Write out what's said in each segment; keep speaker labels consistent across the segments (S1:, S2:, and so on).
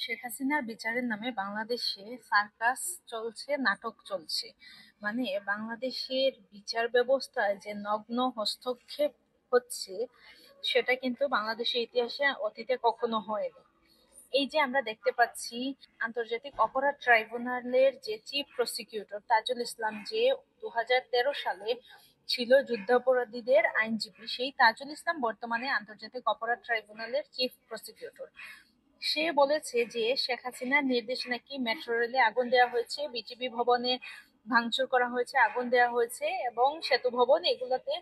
S1: শেখ হাসিনার বিচারের নামে বাংলাদেশে সার্কাস চলছে, নাটক চলছে। মানে বাংলাদেশের বিচার ব্যবস্থায় যে নগ্ন হস্তক্ষেপ হচ্ছে, সেটা কিন্তু বাংলাদেশের ইতিহাসে অতীতে কখনো হয়নি। এই যে আমরা দেখতে পাচ্ছি, আন্তর্জাতিক অপরাধ ট্রাইব্যুনালের যে চিফ প্রসিকিউটর তাজুল ইসলাম, যে 2013 সালে ছিল যুদ্ধাপরাধীদের আইনজীবী, সেই তাজুল ইসলাম বর্তমানে আন্তর্জাতিক অপরাধ ট্রাইব্যুনালের চিফ প্রসিকিউটর। সে বলেছে যে শেখ হাসিনার নির্দেশে নাকি মেট্রো রেলে আগুন দেওয়া হয়েছে, বিটিভি ভবনে ভাঙচুর করা হয়েছে, আগুন দেওয়া হয়েছে, এবং সেতু ভবন, এগুলোতে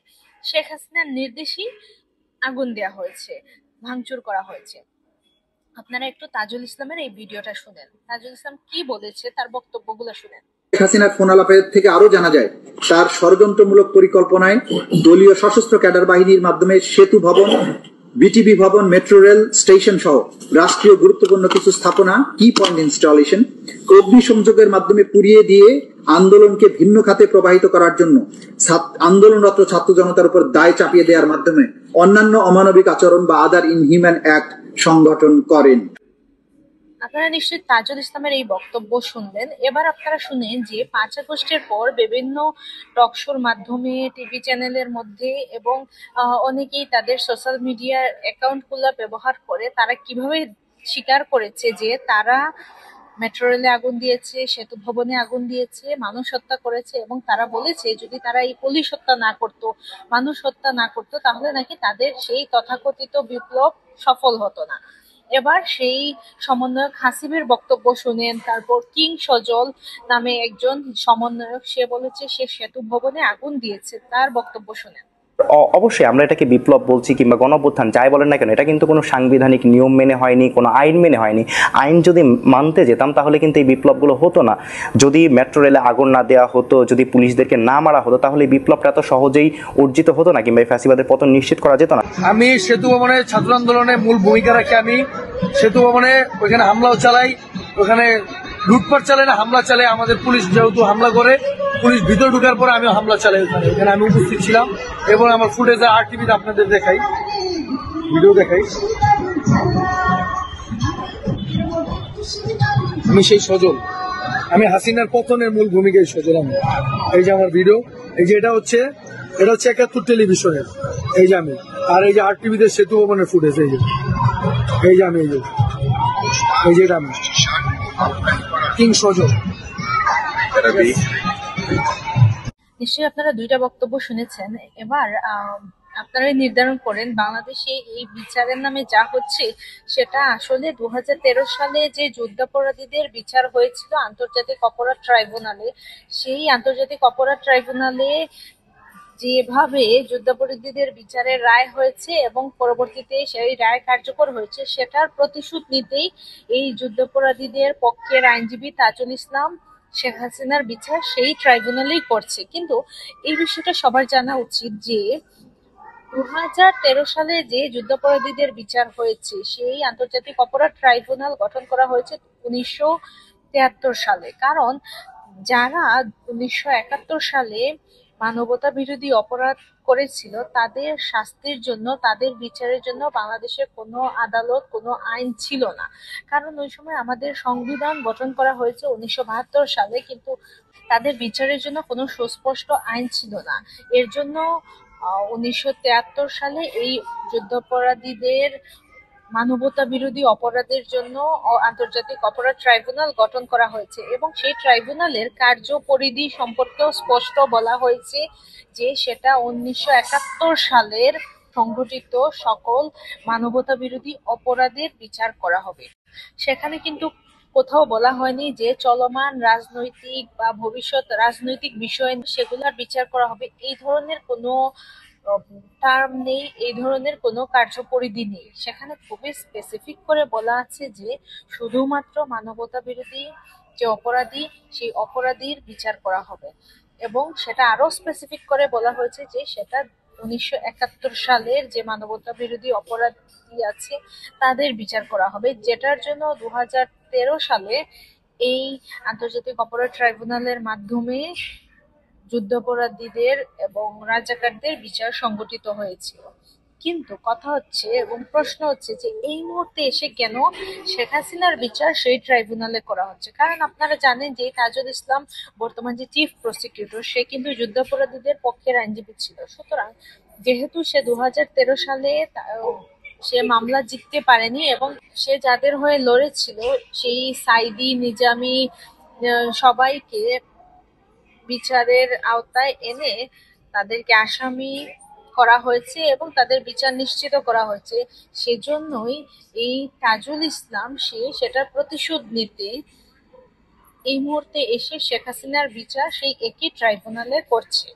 S1: শেখ হাসিনার নির্দেশেই আগুন দেওয়া হয়েছে, ভাঙচুর করা হয়েছে। আপনারা একটু তাজুল ইসলামের এই ভিডিওটা শুনেন। তাজুল ইসলাম কি বলেছে, তার বক্তব্যগুলো শুনেন।
S2: শেখ হাসিনার ফোনালাপের থেকে আরো জানা যায়, তার ষড়যন্ত্রমূলক পরিকল্পনায় দলীয় সশস্ত্র ক্যাডার বাহিনীর মাধ্যমে সেতু ভবন, বিটিভি ভবন, মেট্রো রেল স্টেশন সহ রাষ্ট্রীয় গুরুত্বপূর্ণ কিছু স্থাপনা কি পয়েন্ট ইনস্টলেশন অগ্নিসংযোগের মাধ্যমে পুড়িয়ে দিয়ে আন্দোলনকে ভিন্ন খাতে প্রবাহিত করার জন্য আন্দোলনরত ছাত্র জনতার উপর দায় চাপিয়ে দেওয়ার মাধ্যমে অন্যান্য অমানবিক আচরণ বা আদার ইনহিউম্যান অ্যাক্ট সংগঠন করেন।
S1: আপনারা নিশ্চয়ই তাজুল ইসলামের এই বক্তব্য শুনলেন। এবার আপনারা শুনেন যে 5 আগস্টের পর বিভিন্ন টকশোর মাধ্যমে, টিভি চ্যানেলের মধ্যে, এবং অনেকেই তাদের সোশ্যাল মিডিয়ার অ্যাকাউন্টগুলো ব্যবহার করে তারা কিভাবে স্বীকার করেছে যে তারা মেট্রো রেলে আগুন দিয়েছে, সেতু ভবনে আগুন দিয়েছে, মানুষ হত্যা করেছে, এবং তারা বলেছে যদি তারা এই পুলিশ হত্যা না করতো, মানুষ হত্যা না করতো, তাহলে নাকি তাদের সেই তথাকথিত বিপ্লব সফল হতো না। এবার সেই সমন্বয়ক হাসিবের বক্তব্য শুনেন। তারপর কিং সজল নামে একজন সমন্বয়ক, সে বলেছে সে সেতু ভবনে আগুন দিয়েছে, তার বক্তব্য শুনেন।
S3: অবশ্যই আমরা এটাকে বিপ্লব বলছি কিংবা গণঅভ্যুত্থান যাই বলেন না কেন, এটা কিন্তু কোনো সাংবিধানিক নিয়ম মেনে হয়নি, কোনো আইন মেনে হয়নি। আইন যদি মানতে যেতাম তাহলে কিন্তু এই বিপ্লবগুলো হতো না। যদি মেট্রো রেলে আগুন না দেওয়া হতো, যদি পুলিশদেরকে না মারা হতো, তাহলে এই বিপ্লবটা এত সহজেই অর্জিত হতো না, কিংবা ফ্যাসিবাদের পতন নিশ্চিত করা যেত না।
S4: আমি সেতু ভবনে ছাত্র আন্দোলনে মূল ভূমিকা রাখি। আমি সেতু ভবনে ওইখানে হামলাও চালাই, ওখানে লুটপাট চালাই না, হামলা চালাই। আমাদের পুলিশ যেহেতু হামলা করে, পুলিশ ভিতরে ঢুকার পরে আমি হামলা চালাই ওখানে আমি উপস্থিত ছিলাম, এবং আমার ফুটেজে RTV-তে আপনাদের দেখাই, ভিডিও দেখাই। আমি সেই সজল, আমি হাসিনার পতনের মূল ভূমিকায় সজল। আমি এই যে আমার ভিডিও, এই যে এটা হচ্ছে 71 টেলিভিশনের, এই যে আমি, আর এই যে RTV-তে সেতু ভবনের ফুটেজ, এই যে আমি, এই যে এটা আমি কিং সজল।
S1: নিশ্চয়ই আপনারা দুইটা বক্তব্য শুনেছেন। এবার আপনারাই নির্ধারণ করেন বাংলাদেশে এই বিচারের নামে যা হচ্ছে সেটা আসলে 2013 সালে যে যুদ্ধাপরাধীদের বিচার হয়েছিল আন্তর্জাতিক অপরাধ ট্রাইব্যুনালে, সেই আন্তর্জাতিক অপরাধ ট্রাইব্যুনালে যেভাবে যুদ্ধাপরাধীদের বিচারের রায় হয়েছে এবং পরবর্তীতে সেই রায় কার্যকর হয়েছে, সেটার প্রতিশোধ নিতেই এই যুদ্ধাপরাধীদের পক্ষের আইনজীবী তাজুল ইসলাম শেখ হাসিনার বিচার সেই ট্রাইব্যুনালেই করছে। কিন্তু এই বিষয়টা সবার জানা উচিত যে 2013 সালে যে যুদ্ধাপরাধীদের বিচার হয়েছে, সেই আন্তর্জাতিক অপরাধ ট্রাইব্যুনাল গঠন করা হয়েছে 1973 সালে। কারণ যারা 1971 সালে মানবতা বিরোধী অপরাধ করেছিল, তাদের শাস্তির জন্য, তাদের বিচারের জন্য বাংলাদেশের কোনো আদালত, কোনো আইন ছিল না। কারণ ওই সময় আমাদের সংবিধান গঠন করা হয়েছে 1972 সালে, কিন্তু তাদের বিচারের জন্য কোনো সুস্পষ্ট আইন ছিল না। এর জন্য 1973 সালে এই যুদ্ধাপরাধীদের মানবতা বিরোধী অপরাধের জন্য আন্তর্জাতিক অপরাধ ট্রাইব্যুনাল গঠন করা হয়েছে, এবং সেই ট্রাইব্যুনালের কার্যপরিধি সম্পর্কেও স্পষ্ট বলা হয়েছে যে সেটা 1971 সালের সংঘটিত সকল মানবতা বিরোধী অপরাধের বিচার করা হবে। সেখানে কিন্তু কোথাও বলা হয়নি যে চলমান রাজনৈতিক বা ভবিষ্যৎ রাজনৈতিক বিষয় সেগুলোর বিচার করা হবে, এই ধরনের কোনো টার্ম নেই, এই ধরনের কোনো কার্যপরিধি নেই। সেখানে খুবই স্পেসিফিক করে বলা আছে যে শুধুমাত্র মানবতা বিরোধী যে অপরাধী, সেই অপরাধীর বিচার করা হবে, এবং সেটা আরো স্পেসিফিক করে বলা হয়েছে যে সেটা 1971 সালের যে মানবতা বিরোধী অপরাধী আছে তাদের বিচার করা হবে, যেটার জন্য 2013 সালে এই আন্তর্জাতিক অপরাধ ট্রাইব্যুনালের মাধ্যমে যুদ্ধাপরাধীদের এবং রাজাকারদের বিচার সংগঠিত হয়েছিল। কিন্তু কথা হচ্ছে এবং প্রশ্ন হচ্ছে যে এই মুহূর্তে এসে কেন শেখ হাসিনার বিচার সেই ট্রাইব্যুনালে করা হচ্ছে? কারণ আপনারা জানেন যে তাজুল ইসলাম বর্তমান যে চিফ প্রসিকিউটর, সে কিন্তু যুদ্ধাপরাধীদের পক্ষের আইনজীবী ছিল। সুতরাং যেহেতু সে 2013 সালে সে মামলা জিততে পারেনি এবং সে যাদের হয়ে লড়েছিল সেই সাইদি, নিজামী সবাইকে বিচারের আওতায় এনে তাদেরকে আসামি করা হয়েছে এবং তাদের বিচার নিশ্চিত করা হয়েছে। সেজন্যই এই তাজুল ইসলাম সেটার প্রতিশোধ নিতে এই মুহূর্তে এসে শেখ হাসিনার বিচার সেই একই ট্রাইব্যুনালে করছে।